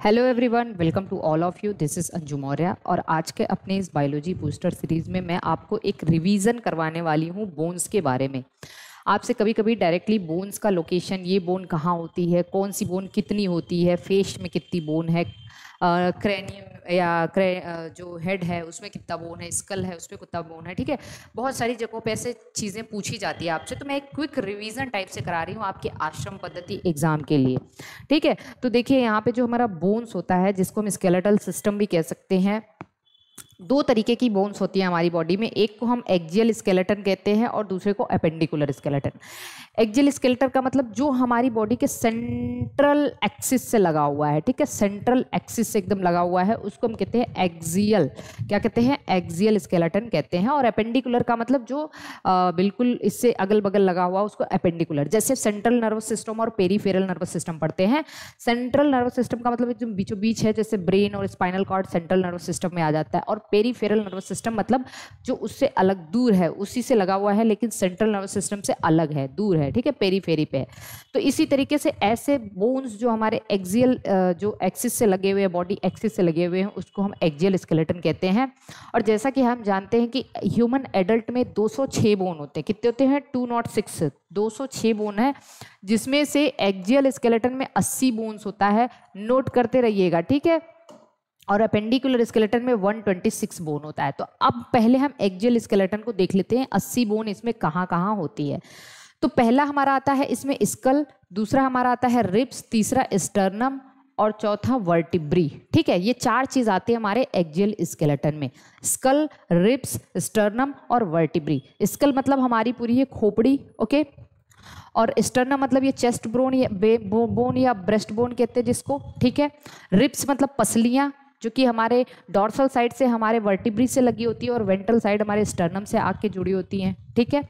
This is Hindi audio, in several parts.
Hello everyone, welcome to all of you. This is Anju Maurya और आज के अपने इस बायोलॉजी बूस्टर सीरीज़ में मैं आपको एक रिवीजन करवाने वाली हूँ बोन्स के बारे में। आपसे कभी कभी डायरेक्टली बोन्स का लोकेशन, ये बोन कहाँ होती है, कौन सी बोन कितनी होती है, फेस में कितनी बोन है, क्रेनियम या जो हेड है उसमें कितना बोन है, स्कल है उसमें कितना बोन है, ठीक है। बहुत सारी जगहों पे ऐसे चीज़ें पूछी जाती है आपसे, तो मैं एक क्विक रिवीजन टाइप से करा रही हूँ आपके आश्रम पद्धति एग्जाम के लिए, ठीक है। तो देखिए यहाँ पे जो हमारा बोन्स होता है, जिसको हम स्केलेटल सिस्टम भी कह सकते हैं, दो तरीके की बोन्स होती हैं हमारी बॉडी में। एक को हम एक्जियल स्केलेटन कहते हैं और दूसरे को एपेंडिकुलर स्केलेटन। एक्जियल स्केलेटन का मतलब जो हमारी बॉडी के सेंट्रल एक्सिस से लगा हुआ है, ठीक है, सेंट्रल एक्सिस से एकदम लगा हुआ है, उसको हम कहते हैं एक्जियल। क्या कहते हैं? एक्जियल स्केलेटन कहते हैं। और एपेंडिकुलर का मतलब जो बिल्कुल इससे अगल बगल लगा हुआ, उसको एपेंडिकुलर। जैसे सेंट्रल नर्वस सिस्टम और पेरीफेरल नर्वस सिस्टम पढ़ते हैं। सेंट्रल नर्वस सिस्टम का मतलब जो बीचों बीच है, जैसे ब्रेन और spinal cord central nervous system में आ जाता है। और पेरीफेरल नर्वस सिस्टम मतलब जो उससे अलग दूर है, उसी से लगा हुआ है लेकिन सेंट्रल नर्वस सिस्टम से अलग है, दूर है, ठीक है, पेरीफेरी पे है। तो इसी तरीके से ऐसे बोन्स जो हमारे एक्सियल जो एक्सिस से लगे हुए हैं, बॉडी एक्सिस से लगे हुए हैं, उसको हम एक्सियल स्केलेटन कहते हैं। और जैसा कि हम जानते हैं कि ह्यूमन एडल्ट में 206 बोन होते हैं। कितने होते हैं? 206, 206 बोन है, जिसमें से एक्सियल स्केलेटन में 80 बोन्स होता है। नोट करते रहिएगा, ठीक है। और अपेंडिकुलर स्केलेटन में 126 बोन होता है। तो अब पहले हम एक्सियल स्केलेटन को देख लेते हैं, 80 बोन इसमें कहाँ कहाँ होती है। तो पहला हमारा आता है इसमें स्कल, दूसरा हमारा आता है रिब्स, तीसरा स्टर्नम और चौथा वर्टिब्री, ठीक है। ये चार चीज आती है हमारे एक्सियल स्केलेटन में, स्कल, रिब्स, स्टर्नम और वर्टिब्री। स्कल मतलब हमारी पूरी ये खोपड़ी, ओके। और स्टर्नम मतलब ये चेस्ट बोन या बोन या ब्रेस्ट बोन कहते हैं जिसको, ठीक है। रिब्स मतलब पसलियां, जो कि हमारे डॉर्सल साइड से हमारे वर्टिब्री से लगी होती है और वेंट्रल साइड हमारे स्टर्नम से आके जुड़ी होती हैं, ठीक है।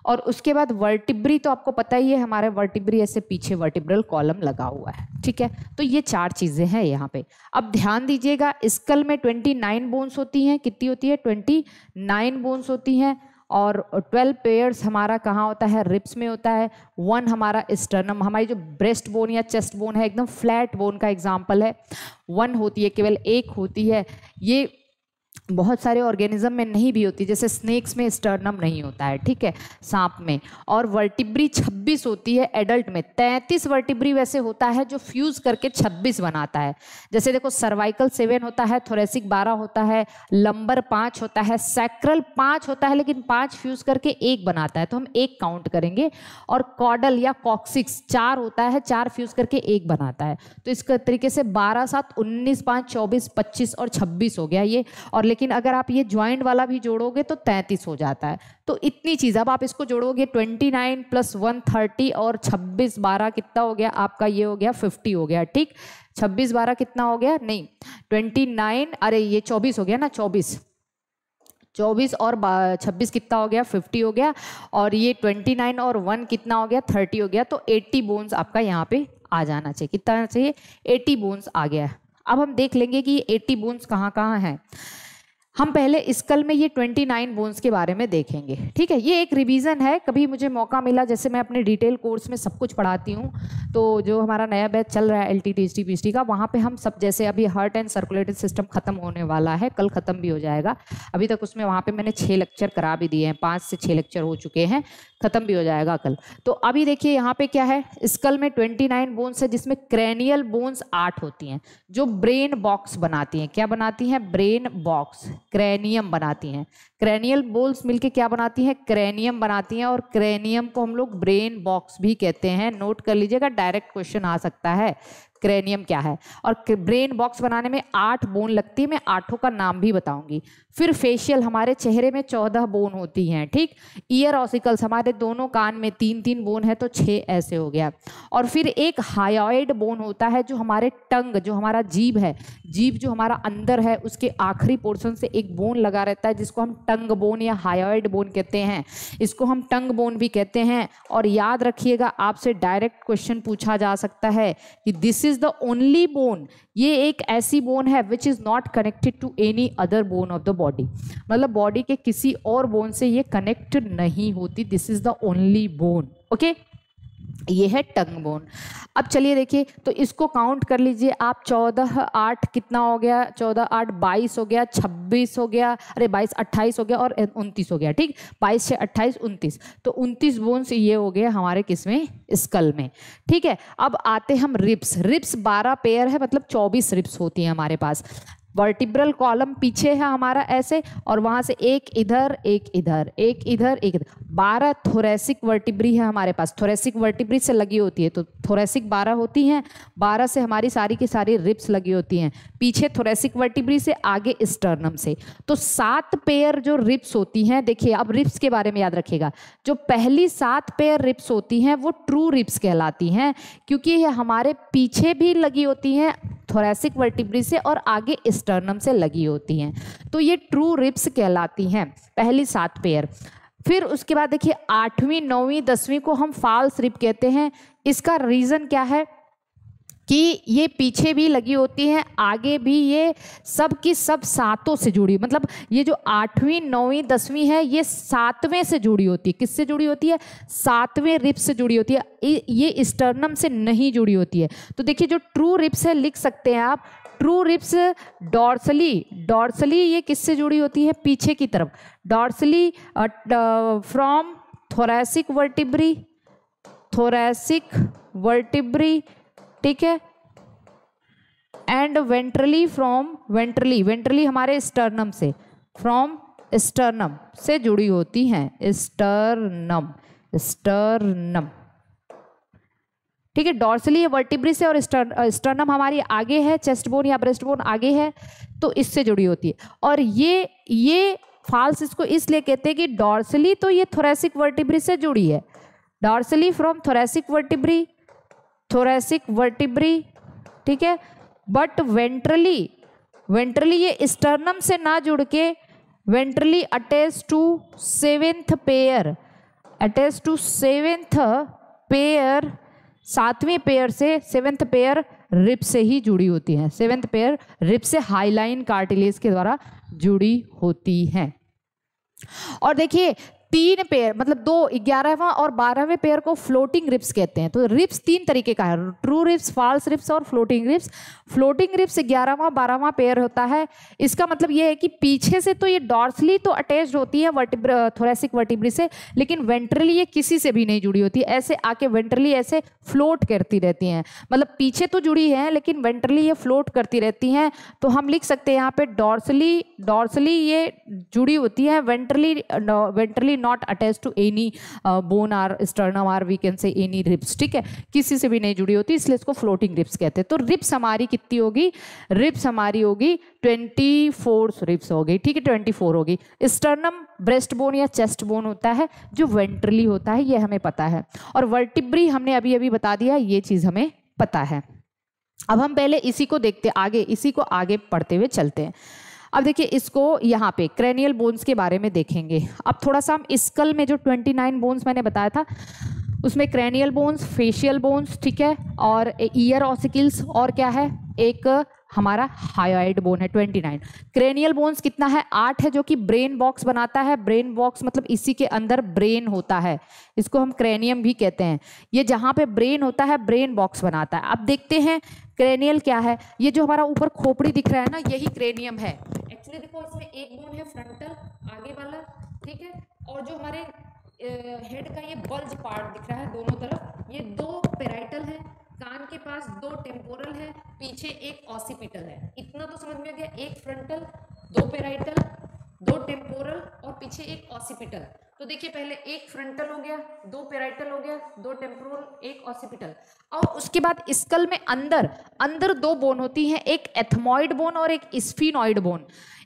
और उसके बाद वर्टिब्री, तो आपको पता ही है हमारे वर्टिब्री ऐसे पीछे वर्टिब्रल कॉलम लगा हुआ है, ठीक है। तो ये चार चीजें हैं यहाँ पे। अब ध्यान दीजिएगा, स्कल में 29 बोन्स होती हैं। कितनी होती है? 29 बोन्स होती हैं। और 12 पेयर्स हमारा कहाँ होता है? रिब्स में होता है। 1 हमारा स्टर्नम, हमारी जो ब्रेस्ट बोन या चेस्ट बोन है, एकदम फ्लैट बोन का एग्जाम्पल है, 1 होती है, केवल एक होती है। ये बहुत सारे ऑर्गेनिज्म में नहीं भी होती, जैसे स्नेक्स में स्टर्नम नहीं होता है, ठीक है, सांप में। और वर्टिब्री 26 होती है एडल्ट में। 33 वर्टिब्री वैसे होता है जो फ्यूज करके 26 बनाता है। जैसे देखो, सर्वाइकल 7 होता है, थोरेसिक 12 होता है, लंबर 5 होता है, सैक्रल 5 होता है, लेकिन 5 फ्यूज करके 1 बनाता है, तो हम 1 काउंट करेंगे। और कॉडल या कॉक्सिक्स 4 होता है, 4 फ्यूज करके 1 बनाता है। तो इस तरीके से 12, 7, 19, 5, 24, 25 और 26 हो गया ये। और लेकिन अगर आप ये ज्वाइंट वाला भी जोड़ोगे तो 33 हो जाता है। तो इतनी चीज, अब आप इसको जोड़ोगे 29 + 1 30 और 26 12 कितना हो गया आपका? ये हो गया 50 हो गया, ठीक। 26 12 कितना हो गया? नहीं, 29, अरे ये 24 हो गया ना, 24 और 26 कितना हो गया? 50 हो गया। और ये 29 और 1 कितना हो गया? 30 हो गया। तो 80 बोन्स आपका यहाँ पे आ जाना चाहिए। कितना आना चाहिए? 80 बोन्स आ गया। अब हम देख लेंगे कि ये 80 बोन्स कहाँ कहाँ हैं। हम पहले स्कल में ये 29 बोन्स के बारे में देखेंगे, ठीक है। ये एक रिवीजन है, कभी मुझे मौका मिला, जैसे मैं अपने डिटेल कोर्स में सब कुछ पढ़ाती हूँ, तो जो हमारा नया बैच चल रहा है LT TST PST का, वहाँ पे हम सब, जैसे अभी हार्ट एंड सर्कुलेटरी सिस्टम खत्म होने वाला है, कल खत्म भी हो जाएगा। अभी तक उसमें वहाँ पे मैंने 6 लेक्चर करा भी दिए हैं, 5 से 6 लेक्चर हो चुके हैं, खत्म भी हो जाएगा कल। तो अभी देखिए यहाँ पे क्या है, स्कल में 29 बोन्स है, जिसमें क्रेनियल बोन्स 8 होती हैं, जो ब्रेन बॉक्स बनाती हैं। क्या बनाती हैं? ब्रेन बॉक्स, क्रेनियम बनाती हैं। क्रेनियल बोन्स मिलके क्या बनाती हैं? क्रेनियम बनाती हैं। और क्रेनियम को हम लोग ब्रेन बॉक्स भी कहते हैं। नोट कर लीजिएगा, डायरेक्ट क्वेश्चन आ सकता है, क्रेनियम क्या है। और ब्रेन बॉक्स बनाने में 8 बोन लगती है, मैं 8 का नाम भी बताऊंगी। फिर फेशियल, हमारे चेहरे में 14 बोन होती हैं, ठीक। ईयर ऑसिकल्स, हमारे दोनों कान में 3-3 बोन है, तो 6 ऐसे हो गया। और फिर एक हायोइड बोन होता है, जो हमारे टंग, जो हमारा जीभ है, जीभ जो हमारा अंदर है, उसके आखिरी पोर्शन से एक बोन लगा रहता है, जिसको हम टंग बोन या हायोइड बोन कहते हैं। इसको हम टंग बोन भी कहते हैं। और याद रखिएगा, आपसे डायरेक्ट क्वेश्चन पूछा जा सकता है कि this is the only bone, ये एक ऐसी बोन है which is not connected to any other bone of the body, मतलब बॉडी के किसी और बोन से ये कनेक्ट नहीं होती। This is the only bone, okay. ये है टंग बोन। अब चलिए देखिए, तो इसको काउंट कर लीजिए आप। 14 8 कितना हो गया, 14 8 22 हो गया, 26 हो गया, अरे 22 28 हो गया और 29 हो गया। ठीक, 22 से 28 29, तो 29 बोन्स ये हो गया हमारे किसमें, स्कल में। ठीक है, अब आते हम रिब्स। रिब्स 12 पेयर है, मतलब 24 रिब्स होती हैं हमारे पास। वर्टिब्रल कॉलम पीछे है हमारा ऐसे, और वहां से एक इधर एक इधर एक इधर एक इधर। 12 थोरेसिक वर्टिब्री है हमारे पास, थोरेसिक वर्टिब्री से लगी होती है, तो थोरेसिक 12 होती हैं, 12 से हमारी सारी की सारी रिब्स लगी होती हैं। पीछे थोरेसिक वर्टिब्री से, आगे स्टर्नम से। तो 7 पेयर जो रिब्स होती हैं, देखिए अब रिब्स के बारे में याद रखिएगा, जो पहली 7 पेयर रिब्स होती हैं वो ट्रू रिब्स कहलाती हैं, क्योंकि ये हमारे पीछे भी लगी होती हैं थोरेसिक वर्टिब्री से और आगे स्टर्नम से लगी होती हैं, तो ये ट्रू रिब्स कहलाती हैं पहली 7 पेयर। फिर उसके बाद देखिए 8वीं 9वीं 10वीं को हम फॉल्स रिब कहते हैं। इसका रीजन क्या है कि ये पीछे भी लगी होती हैं, आगे भी, ये सब की सब सातों से जुड़ी, मतलब ये जो 8वीं 9वीं 10वीं है ये 7वें से जुड़ी होती है। किससे जुड़ी होती है, 7वें रिब्स से जुड़ी होती है, ये स्टर्नम से नहीं जुड़ी होती है। तो देखिए जो ट्रू रिब्स है, लिख सकते हैं आप, ट्रू रिब्स डॉर्सली ये किससे जुड़ी होती है, पीछे की तरफ। डॉर्सली फ्रॉम थोरेसिक वर्टिब्री, ठीक है, एंड वेंट्रली फ्रॉम वेंट्रली हमारे स्टर्नम से, फ्रॉम स्टर्नम से जुड़ी होती हैं। स्टर्नम, ठीक है। डॉर्सली वर्टिब्री से, और स्टर्नम हमारी आगे है, चेस्ट बोन या ब्रेस्ट बोन आगे है, तो इससे जुड़ी होती है। और ये फॉल्स इसको इसलिए कहते हैं कि डॉर्सली तो ये थोरेसिक वर्टिब्री से जुड़ी है, डॉर्सली फ्रॉम थोरेसिक वर्टिब्री, ठीक है, बट वेंट्रली ये स्टर्नम से ना जुड़ के ventrally attach to 7th pair, 7वीं पेयर से, 7th पेयर रिब से ही जुड़ी होती हैं। 7th पेयर रिब से हाइलाइन कार्टिलेज के द्वारा जुड़ी होती हैं। और देखिए 3 पेयर, मतलब 2 11वां और 12वें पेयर को फ्लोटिंग रिब्स कहते हैं। तो रिब्स 3 तरीके का है, ट्रू रिब्स, फॉल्स रिब्स और फ्लोटिंग रिब्स। फ्लोटिंग रिब्स 11वां 12वां पेयर होता है। इसका मतलब ये है कि पीछे से तो ये डॉर्सली तो अटैच्ड होती है थोरेसिक वर्टिब्री से, लेकिन वेंट्रली ये किसी से भी नहीं जुड़ी होती है। ऐसे आके वेंट्रली ऐसे फ्लोट करती रहती हैं, मतलब पीछे तो जुड़ी है लेकिन वेंट्रली ये फ्लोट करती रहती हैं। तो हम लिख सकते हैं यहाँ पे डॉर्सली ये जुड़ी होती है, ventrally not attach to any bone or sternum or we can say any ribs, ठीक है, किसी से भी नहीं जुड़ी होती, इसलिए इसको फ्लोटिंग रिब्स कहते हैं। तो रिब्स हमारी कितनी होगी, रिब्स हमारी होगी 24 रिब्स हो गई, ठीक है, 24 होगी। स्टर्नम ब्रेस्ट बोन या चेस्ट बोन होता है जो वेंट्रली होता है, ये हमें पता है। और वर्टिब्री हमने अभी अभी बता दिया, ये चीज हमें पता है। अब हम पहले इसी को देखते आगे, इसी को आगे पढ़ते हुए चलते हैं। अब देखिए इसको यहाँ पे क्रेनियल बोन्स के बारे में देखेंगे। अब थोड़ा सा हम स्कल में जो 29 बोन्स मैंने बताया था उसमें क्रेनियल बोन्स, फेशियल बोन्स, ठीक है, और ईयर ऑसिकल्स, और क्या है, एक हमारा हायोइड बोन है 29। क्रेनियल बोन्स कितना है, 8 है, जो कि ब्रेन बॉक्स बनाता है। ब्रेन बॉक्स मतलब इसी के अंदर ब्रेन होता है, इसको हम क्रेनियम भी कहते हैं। ये जहाँ पे ब्रेन होता है ब्रेन बॉक्स बनाता है। अब देखते हैं क्रेनियल क्या है। ये जो हमारा ऊपर खोपड़ी दिख रहा है ना, यही क्रेनियम है। एक्चुअली देखो इसमें एक बोन है फ्रंटल आगे वाला, ठीक है, और जो हमारे हेड का ये बल्ज पार्ट दिख रहा है दोनों तरफ, ये 2 पेराइटल है, कान के पास 2 टेम्पोरल है, पीछे एक ऑसिपिटल है। इतना तो समझ में आ गया, एक फ्रंटल, 2 पेराइटल, 2 टेम्पोरल और पीछे एक ऑसिपिटल। तो देखिए पहले एक फ्रंटल हो गया, 2 पेराइटल हो गया, 2 टेम्पोरल, एक ऑसिपिटल। और उसके बाद स्कल में अंदर 2 बोन होती हैं, एक एथमॉइड बोन और एक स्फीनॉइड बोन।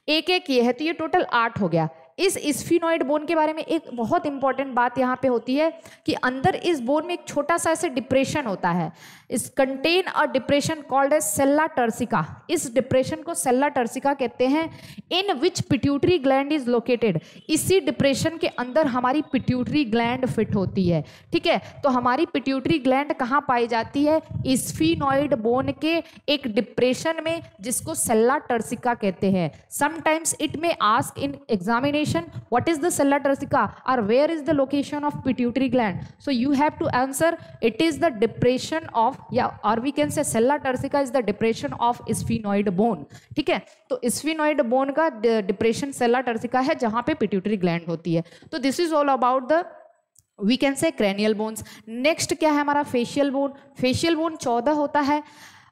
एक ये है, तो ये टोटल 8 हो गया। इस स्फीनॉइड बोन के बारे में एक बहुत इंपॉर्टेंट बात यहाँ पे होती है कि अंदर इस बोन में एक छोटा सा ऐसे डिप्रेशन होता है। इस contain a depression called as sella turcica. इस डिप्रेशन को सेल्ला टर्सिका कहते हैं। In which pituitary gland is located. इसी डिप्रेशन के अंदर हमारी पिट्यूटरी ग्लैंड फिट होती है, ठीक है। तो हमारी पिट्यूटरी ग्लैंड कहाँ पाई जाती है, स्फीनॉइड बोन के एक डिप्रेशन में, जिसको सेल्ला टर्सिका कहते हैं। समटाइम्स इट में ask in examination location, what is the sella turcica, or where is the location of pituitary gland? So you have to answer it is the depression of, yeah, or we can say sella turcica is the depression of sphenoid bone. ठीक है, तो sphenoid bone का depression sella turcica है जहाँ पे pituitary gland होती है. तो this is all about the we can say cranial bones. Next क्या है हमारा फेशियल बोन. फेशियल बोन 14 होता है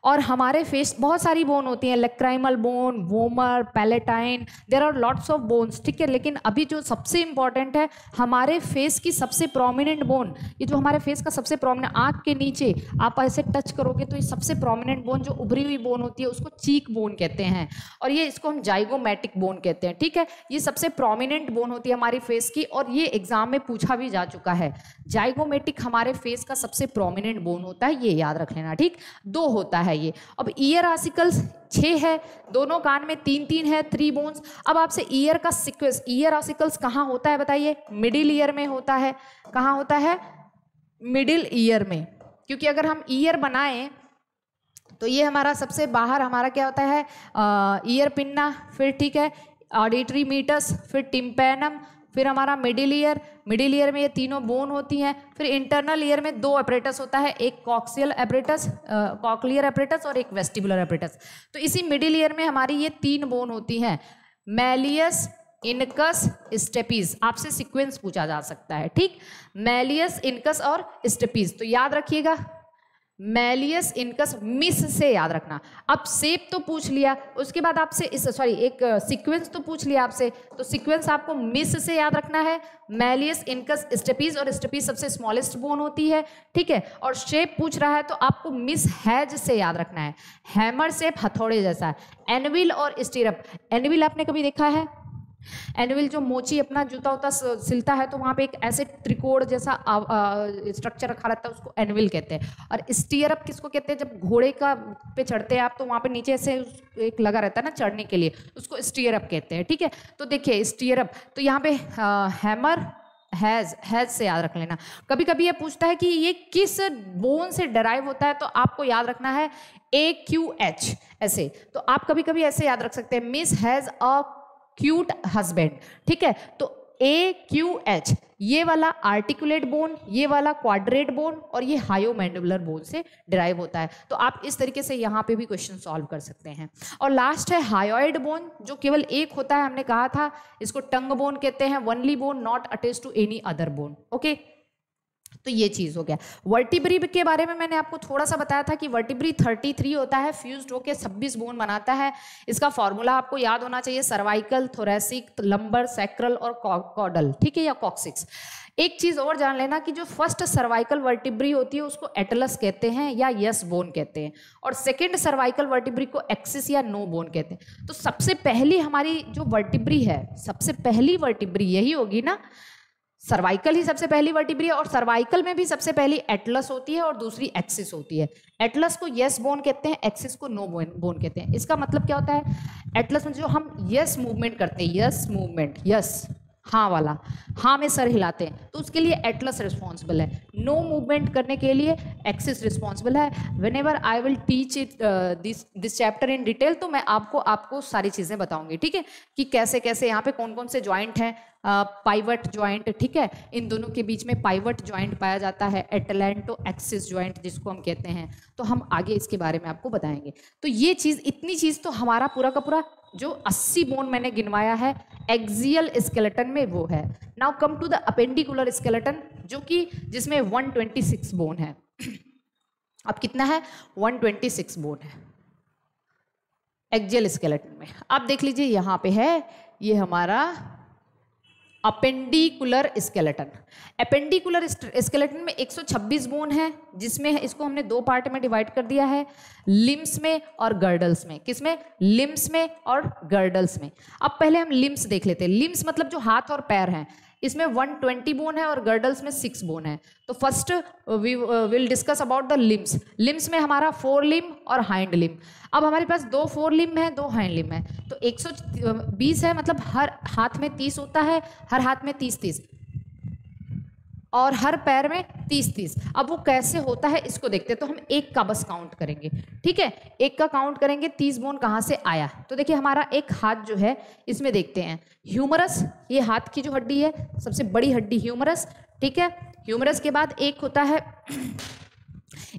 और हमारे फेस बहुत सारी बोन होती हैं, lacrimal bone, vomer, palatine, there are lots of bones. ठीक है, लेकिन अभी जो सबसे इंपॉर्टेंट है हमारे फेस की सबसे प्रोमिनेंट बोन, ये जो हमारे फेस का सबसे प्रोमिनेंट, आँख के नीचे आप ऐसे टच करोगे तो ये सबसे प्रोमिनेंट बोन जो उभरी हुई बोन होती है उसको चीक बोन कहते हैं और ये इसको हम जाइगोमैटिक बोन कहते हैं. ठीक है, ये सबसे प्रोमिनेंट बोन होती है हमारी फेस की और ये एग्जाम में पूछा भी जा चुका है. जाइगोमैटिक हमारे फेस का सबसे प्रोमिनेंट बोन होता है, ये याद रख लेना. ठीक, 2 होता है ये. अब ईयर आसिकल्स 6 है, दोनों कान में 3-3 है, 3 बोन्स. अब आपसे ईयर का सीक्वेंस, ईयर आसिकल्स कहाँ होता है बताइए? मिडिल ईयर में होता है. कहाँ होता है? मिडिल ईयर में. क्योंकि अगर हम ईयर बनाएं तो ये हमारा सबसे बाहर हमारा क्या होता है? ईयर पिन्ना, फिर ठीक है ऑडिटरी मीटस, फिर टिम्पैनम, फिर हमारा मिडिल ईयर. मिडिल ईयर में ये तीनों बोन होती हैं. फिर इंटरनल ईयर में 2 एपरेटस होता है, एक कॉक्सियल एपरेटस, कॉक्लियर एपरेटस और एक वेस्टिबुलर एपरेटस. तो इसी मिडिल ईयर में हमारी ये 3 बोन होती हैं, मैलियस, इनकस, स्टेपीज. आपसे सीक्वेंस पूछा जा सकता है. ठीक, मैलियस, इनकस और स्टेपीज. तो याद रखिएगा मैलियस, इनकस, मिस से याद रखना. अब शेप तो पूछ लिया, उसके बाद आपसे एक सीक्वेंस तो पूछ लिया आपसे, तो सीक्वेंस आपको मिस से याद रखना है. मैलियस, इनकस, स्टेपीज, और स्टेपीज सबसे स्मॉलेस्ट बोन होती है. ठीक है, और शेप पूछ रहा है तो आपको मिस हैज से याद रखना है. हैमर शेप हथौड़े जैसा. एनविल और स्टीरअप. एनविल आपने कभी देखा है? एनविल जो मोची अपना जूता उता सिलता है तो वहाँ पे एक ऐसे त्रिकोण जैसा स्ट्रक्चर रखा रहता है, उसको एनविल कहते हैं. और स्टीयरअप किसको कहते हैं? जब घोड़े का पे चढ़ते हैं आप तो वहाँ पे नीचे ऐसे एक लगा रहता है ना चढ़ने के लिए, उसको स्टीयरअप कहते हैं. ठीक है, तो देखिए स्टीयरअप, तो यहाँ पे हैमर, हैज से याद रख लेना. कभी कभी ये पूछता है कि ये किस बोन से डराइव होता है, तो आपको याद रखना है AQH ऐसे. तो आप कभी कभी ऐसे याद रख सकते हैं, miss has a cute husband. ठीक है, तो AQH ये वाला आर्टिकुलेट बोन, ये वाला क्वाड्रेट बोन और ये हायोमैंडिबुलर बोन से डिराइव होता है. तो आप इस तरीके से यहाँ पे भी क्वेश्चन सॉल्व कर सकते हैं. और लास्ट है हायोइड बोन, जो केवल एक होता है. हमने कहा था इसको टंग बोन कहते हैं, only bone not attached to any other bone. Okay, तो ये चीज हो गया. वर्टिब्री के बारे में मैंने आपको थोड़ा सा बताया था कि वर्टिब्री 33 होता है, फ्यूज्ड होकर 26 बोन बनाता है. इसका फॉर्मूला आपको याद होना चाहिए, सर्वाइकल, थोरेसिक, लंबर, सैक्रल और कॉडल. ठीक है, या कॉक्सिक्स. एक चीज और जान लेना कि जो फर्स्ट सर्वाइकल वर्टिब्री होती है उसको एटलस कहते हैं या यस बोन कहते हैं, और सेकेंड सर्वाइकल वर्टिब्री को एक्सिस या नो बोन कहते हैं. तो सबसे पहली हमारी जो वर्टिब्री है, सबसे पहली वर्टिब्री यही होगी ना, सर्वाइकल ही सबसे पहली वर्टिब्री है. और सर्वाइकल में भी सबसे पहली एटलस होती है और दूसरी एक्सिस होती है. एटलस को यस बोन कहते हैं, एक्सिस को नो बोन कहते हैं. इसका मतलब क्या होता है? एटलस में जो हम यस मूवमेंट करते हैं, यस मूवमेंट, यस हाँ वाला, हाँ में सर हिलाते हैं, तो उसके लिए एटलस रिस्पॉन्सिबल है. नो मूवमेंट करने के लिए एक्सिस रिस्पॉन्सिबल है. Whenever I will teach it this chapter in detail, तो मैं आपको सारी चीज़ें बताऊंगी. ठीक है, कि कैसे कैसे यहाँ पे कौन कौन से जॉइंट हैं. पाइवट जॉइंट, ठीक है, इन दोनों के बीच में पाइवट जॉइंट पाया जाता है, एटलैंटो एक्सिस जॉइंट जिसको हम कहते हैं. तो हम आगे इसके बारे में आपको बताएंगे. तो ये चीज़, इतनी चीज़ तो हमारा पूरा का पूरा जो 80 बोन मैंने गिनवाया है एक्सियल स्केलेटन में वो है. Now come to the appendicular skeleton, जो कि जिसमें 126 बोन है. अब कितना है? 126 बोन है एक्सियल स्केलेटन में. आप देख लीजिए यहाँ पे है, ये हमारा अपेंडिकुलर स्केलेटन. अपेंडिकुलर स्केलेटन में 126 बोन है, जिसमें इसको हमने 2 पार्ट में डिवाइड कर दिया है, लिम्स में और गर्डल्स में. किसमें? लिम्स में और गर्डल्स में. अब पहले हम लिम्स देख लेते हैं. लिम्स मतलब जो हाथ और पैर हैं, इसमें 120 बोन है और गर्डल्स में 6 बोन है. तो first we will discuss about the limbs. Limbs में हमारा 4 लिम और हाइंड लिम. अब हमारे पास 2 4 लिम है, 2 हाइंड लिम है, तो 120 है, मतलब हर हाथ में 30 होता है, हर हाथ में 30. और हर पैर में 30-30। अब वो कैसे होता है इसको देखते हैं। तो हम एक का बस काउंट करेंगे, ठीक है, एक का काउंट करेंगे। 30 बोन कहाँ से आया? तो देखिए हमारा एक हाथ जो है इसमें देखते हैं ह्यूमरस, ये हाथ की जो हड्डी है सबसे बड़ी हड्डी ह्यूमरस, ठीक है। ह्यूमरस के बाद एक होता है,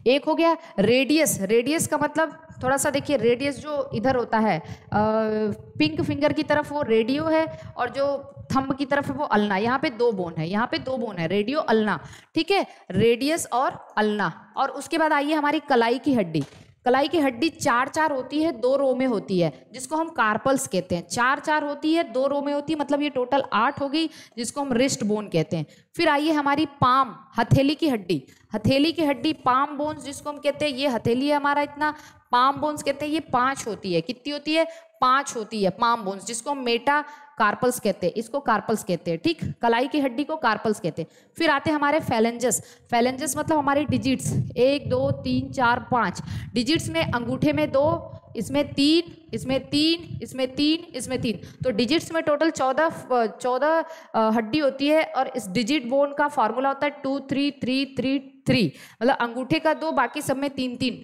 एक हो गया रेडियस। रेडियस का मतलब थोड़ा सा देखिए, रेडियस जो इधर होता है पिंक फिंगर की तरफ वो रेडियो है, और जो थंब की तरफ है वो अल्ना। यहाँ पे 2 बोन है, यहाँ पे 2 बोन है, रेडियो अल्ना, ठीक है, रेडियस और अल्ना। और उसके बाद आइए हमारी कलाई की हड्डी। कलाई की हड्डी 4-4 होती है, 2 रो में होती है, जिसको हम कार्पल्स कहते हैं। 4-4 होती है, 2 रो में होती है, मतलब ये टोटल 8 हो गई, जिसको हम रिस्ट बोन कहते हैं। फिर आइए हमारी पाम, हथेली की हड्डी। हथेली की हड्डी पाम बोन्स जिसको हम कहते हैं, ये हथेली है हमारा इतना, पाम बोन्स कहते हैं। ये 5 होती है, कितनी होती है? 5 होती है पाम बोन्स, जिसको हम मेटा कार्पल्स कहते हैं, इसको कार्पल्स कहते हैं, ठीक। कलाई की हड्डी को कार्पल्स कहते हैं। फिर आते हैं हमारे फैलेंजस। फैलेंजस मतलब हमारे डिजिट्स, 1 2 3 4 5 डिजिट्स में अंगूठे में 2, इसमें 3, इसमें 3, इसमें 3, इसमें 3, तो डिजिट्स में टोटल 14 हड्डी होती है। और इस डिजिट बोन का फॉर्मूला होता है 2 3 3 3 3, मतलब अंगूठे का 2, बाकी सब में 3 3।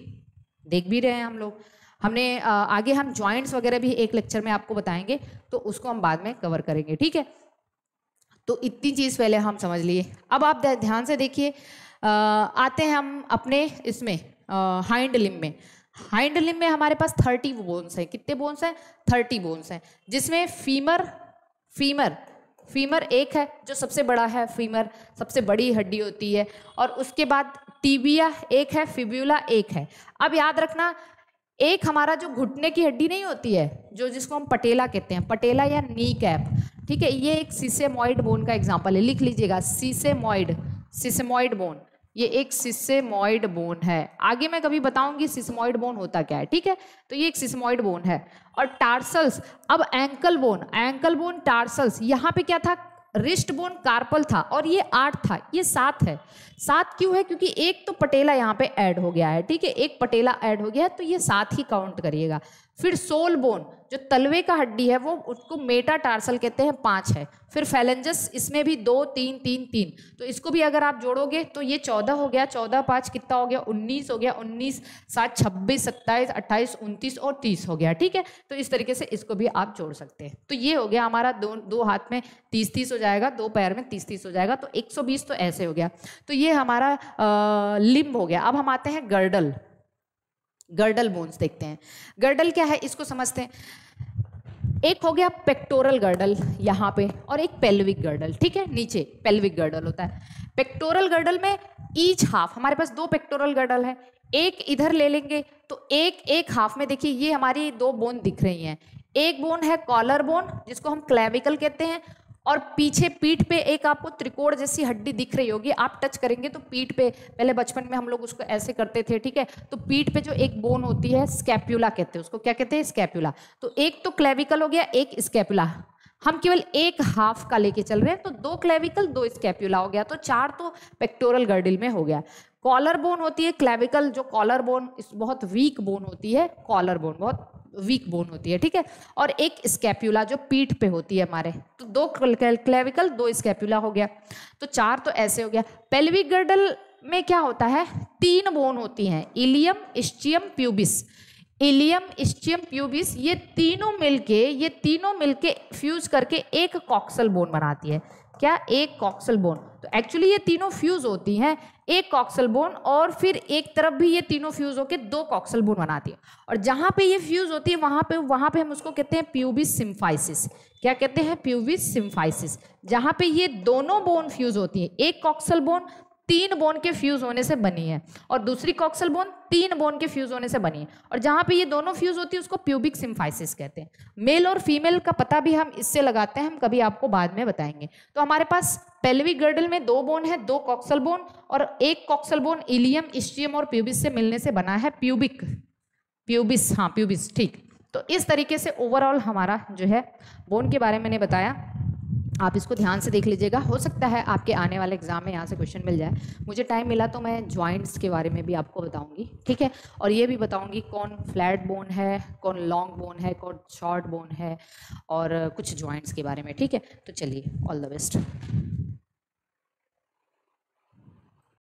देख भी रहे हैं हम लोग। हमने आगे हम जॉइंट्स वगैरह भी एक लेक्चर में आपको बताएंगे, तो उसको हम बाद में कवर करेंगे, ठीक है। तो इतनी चीज़ पहले हम समझ लिए। अब आप ध्यान से देखिए, आते हैं हम अपने इसमें हाइंड लिम्ब में। हाइंड लिम्ब में हमारे पास 30 बोन्स हैं। कितने बोन्स हैं? 30 बोन्स हैं, जिसमें फीमर एक है जो सबसे बड़ा है, फीमर सबसे बड़ी हड्डी होती है। और उसके बाद टीबिया एक है, फिब्यूला एक है। अब याद रखना, एक हमारा जो घुटने की हड्डी नहीं होती है, जो जिसको हम पटेला कहते हैं, पटेला या नी कैप, ठीक है, ये एक सिसेमॉइड बोन का एग्जांपल है, लिख लीजिएगा, सिसेमॉइड बोन, ये एक सिसेमॉइड बोन है। आगे मैं कभी बताऊंगी सिसेमॉइड बोन होता क्या है, ठीक है। तो ये एक सिसेमॉइड बोन है। और टार्सल्स, अब एंकल बोन टार्सल्स, यहाँ पे क्या था? रिस्ट बोन कार्पल था, और ये 8 था, ये 7 है। 7 क्यों है? क्योंकि एक तो पटेला यहाँ पे ऐड हो गया है, ठीक है, एक पटेला ऐड हो गया है, तो ये 7 ही काउंट करिएगा। फिर सोल बोन जो तलवे का हड्डी है, वो उसको मेटा टार्सल कहते हैं, 5 है। फिर फैलेंजस, इसमें भी 2 3 3 3, तो इसको भी अगर आप जोड़ोगे तो ये 14 हो gया, 14 5 कितना हो गया? 19 हो गया, 19 7 26 27 28 29 और 30 हो गया, ठीक है। तो इस तरीके से इसको भी आप जोड़ सकते हैं। तो ये हो गया हमारा, दो हाथ में 30-30 हो जाएगा, 2 पैर में 30-30 हो जाएगा, तो 120 तो ऐसे हो गया। तो ये हमारा लिम्ब हो गया। अब हम आते हैं गर्डल बोन्स देखते हैं। गर्डल क्या है इसको समझते हैं। एक हो गया पेक्टोरल गर्डल यहाँ पे, और एक पेल्विक गर्डल, ठीक है, नीचे पेल्विक गर्डल होता है। पेक्टोरल गर्डल में ईच हाफ, हमारे पास 2 पेक्टोरल गर्डल है, एक इधर ले लेंगे तो एक हाफ में देखिए ये हमारी 2 बोन दिख रही हैं। एक बोन है कॉलर बोन, जिसको हम क्लेविकल कहते हैं, और पीछे पीठ पे एक आपको त्रिकोण जैसी हड्डी दिख रही होगी, आप टच करेंगे तो पीठ पे, पहले बचपन में हम लोग उसको ऐसे करते थे, ठीक है, तो पीठ पे जो एक बोन होती है स्कैप्यूला कहते हैं उसको, क्या कहते हैं? स्कैप्यूला। तो एक तो क्लेविकल हो गया, एक स्कैप्यूला। हम केवल एक हाफ का लेके चल रहे हैं, तो 2 क्लेविकल 2 स्कैप्यूला हो गया, तो 4 तो पेक्टोरल गर्डल में हो गया। कॉलर बोन होती है क्लेविकल, जो कॉलर बोन बहुत वीक बोन होती है, कॉलर बोन बहुत वीक बोन होती है, ठीक है। और एक स्कैप्यूला जो पीठ पे होती है हमारे, तो 2 क्लेविकल 2 स्कैप्यूला हो गया, तो 4 तो ऐसे हो गया। पेल्विक गर्डल में क्या होता है? 3 बोन होती हैं, ilium ischium pubis. Ilium ischium pubis, ये तीनों मिलके फ्यूज करके एक कॉक्सल बोन बनाती है। क्या? एक कॉक्सल बोन। तो एक्चुअली ये तीनों फ्यूज होती हैं, एक कॉक्सल बोन, और फिर एक तरफ भी ये तीनों फ्यूज होके 2 कॉक्सल बोन बनाती है। और जहां पे ये फ्यूज होती है वहां पे हम उसको कहते हैं प्यूबिस सिम्फाइसिस। क्या कहते हैं? Pubis symphysis. जहां पे ये दोनों बोन फ्यूज होती है, एक कॉक्सल बोन 3 बोन के फ्यूज होने से बनी है, और दूसरी कॉक्सल बोन 3 बोन के फ्यूज होने से बनी है, और जहां पे ये दोनों फ्यूज होती है उसको प्यूबिक सिम्फाइसिस कहते हैं। मेल और फीमेल का पता भी हम इससे लगाते हैं, हम कभी आपको बाद में बताएंगे। तो हमारे पास पेल्विक गर्डल में 2 बोन है, 2 कॉक्सल बोन, और एक कॉक्सल बोन इलियम इस्चियम और प्यूबिस से मिलने से बना है प्यूबिस, हाँ प्यूबिस, ठीक। तो इस तरीके से ओवरऑल हमारा जो है बोन के बारे में मैंने बताया, आप इसको ध्यान से देख लीजिएगा। हो सकता है आपके आने वाले एग्जाम में यहाँ से क्वेश्चन मिल जाए। मुझे टाइम मिला तो मैं जॉइंट्स के बारे में भी आपको बताऊंगी, ठीक है, और ये भी बताऊंगी कौन फ्लैट बोन है, कौन लॉन्ग बोन है, कौन शॉर्ट बोन है, और कुछ जॉइंट्स के बारे में, ठीक है। तो चलिए, ऑल द बेस्ट।